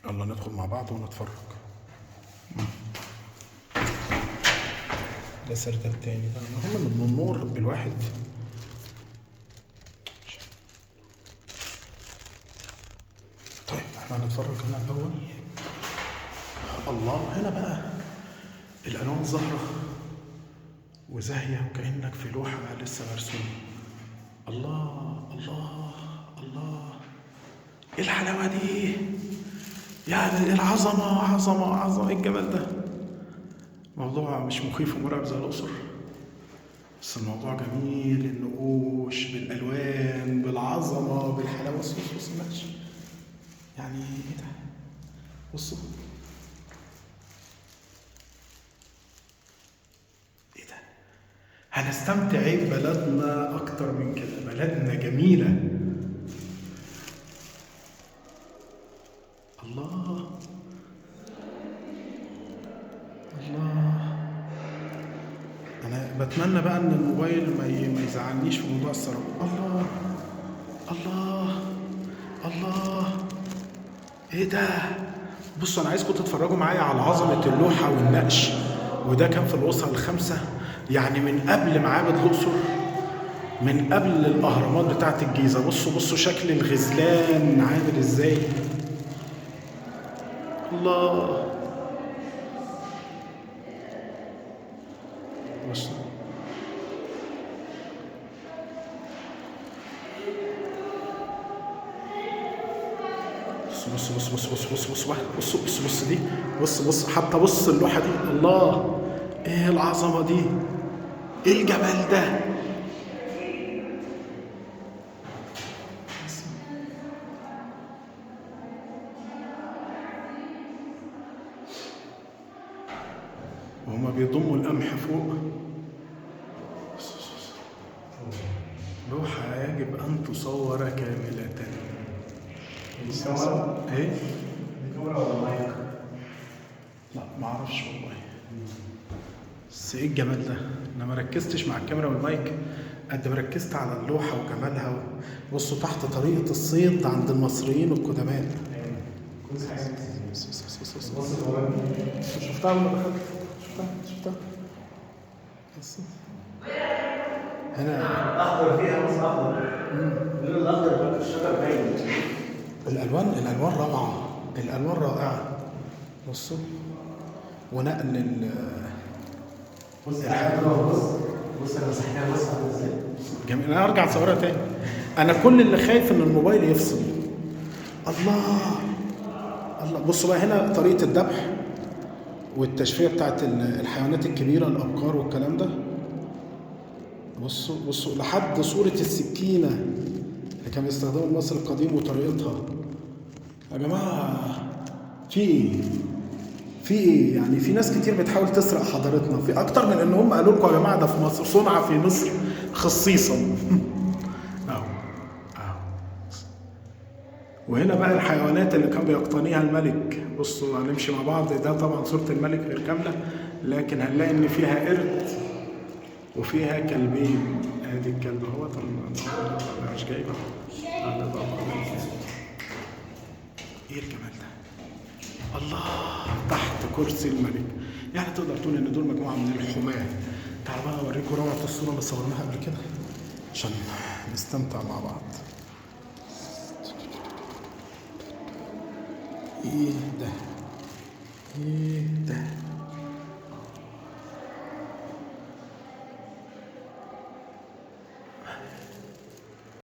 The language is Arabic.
يلا ندخل مع بعض ونتفرج. ده سرداب تاني بقى، المهم ان النور بالواحد. طيب احنا هنتفرج هنا الاول. الله، هنا بقى الالوان ظاهره وزاهيه وكانك في لوحه لسه مرسومه. الله الله الله، ايه الحلاوه دي؟ يعني العظمه عظمه عظمه، ايه الجمال ده؟ موضوع مش مخيف ومرعب زي الاقصر، بس الموضوع جميل، النقوش بالالوان بالعظمه بالحلاوه. بص بص بص الماتش، يعني ايه ده؟ بصوا ايه ده؟ هنستمتع ببلدنا اكتر من كده، بلدنا جميله. الله الله، انا بتمنى بقى ان الموبايل ما يزعلنيش في موضوع السراب. الله الله الله، ايه ده؟ بصوا انا عايزكم تتفرجوا معايا على عظمه اللوحه والنقش، وده كان في الاسره الخمسه، يعني من قبل معابد الاقصر، من قبل الاهرامات بتاعت الجيزه. بصوا بصوا شكل الغزلان عامل ازاي. الله، بصوا بص بص بص بص بص بص بص بص بص دي، بص بص حتى بص اللوحه دي. الله، ايه العظمه دي؟ ايه الجمال ده؟ وهما بيضموا القمح فوق. لوحة يجب أن تصور كاملة. إيه؟ الكاميرا ولا المايك؟ لا معرفش والله، بس إيه الجمال ده؟ أنا ما ركزتش مع الكاميرا والمايك قد ما ركزت على اللوحة وجمالها. بصوا تحت طريقة الصيد عند المصريين القدماء. كويس حاجة. بص شفتها ولا دخلت؟ شفتها بص هنا الأخضر فيها بص أخضر. اللون الأخضر بتاع الشجر باين. الألوان روعة، الألوان رائعة. بصوا ونقل بص الحاجة، بص أنا مسحتها، بص عامل إزاي. جميل. أنا هرجع أصورها تاني. أنا كل اللي خايف إن الموبايل يفصل. الله الله، بصوا بقى هنا طريقة الذبح والتشفية بتاعت الحيوانات الكبيرة، الأبقار والكلام ده. بصوا بصوا لحد صورة السكينة اللي كان بيستخدمها المصري القديم وطريقتها. يا جماعة في ايه؟ في ايه؟ يعني في ناس كتير بتحاول تسرق حضارتنا، في اكتر من ان هم قالوا لكم يا جماعة ده في مصر، صنع في مصر خصيصا. اهو اهو. وهنا بقى الحيوانات اللي كان بيقتنيها الملك. بصوا هنمشي مع بعض، ده طبعا صورة الملك غير كاملة، لكن هنلاقي ان فيها قرد وفيها كلبين. ادي الكلب اهو، طبعا مش جايبه. ايه الجمال ده؟ الله، تحت كرسي الملك. يعني تقدر تقول ان دول مجموعه من الحماه. تعالوا بقى اوريكم روعه الصوره اللي صورناها قبل كده عشان نستمتع مع بعض. ايه ده؟ ايه ده؟